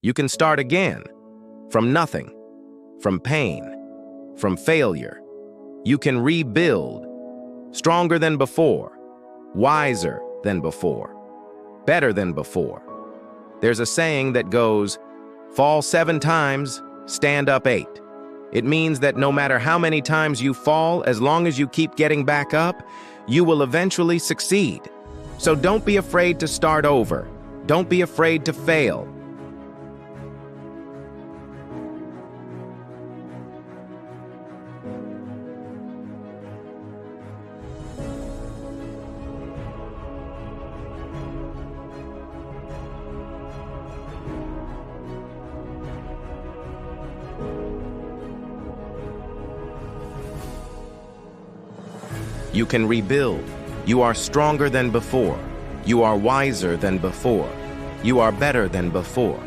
You can start again, from nothing, from pain, from failure. You can rebuild, stronger than before, wiser than before, better than before. There's a saying that goes, fall 7 times, stand up 8. It means that no matter how many times you fall, as long as you keep getting back up, you will eventually succeed. So don't be afraid to start over. Don't be afraid to fail. You can rebuild. You are stronger than before. You are wiser than before. You are better than before.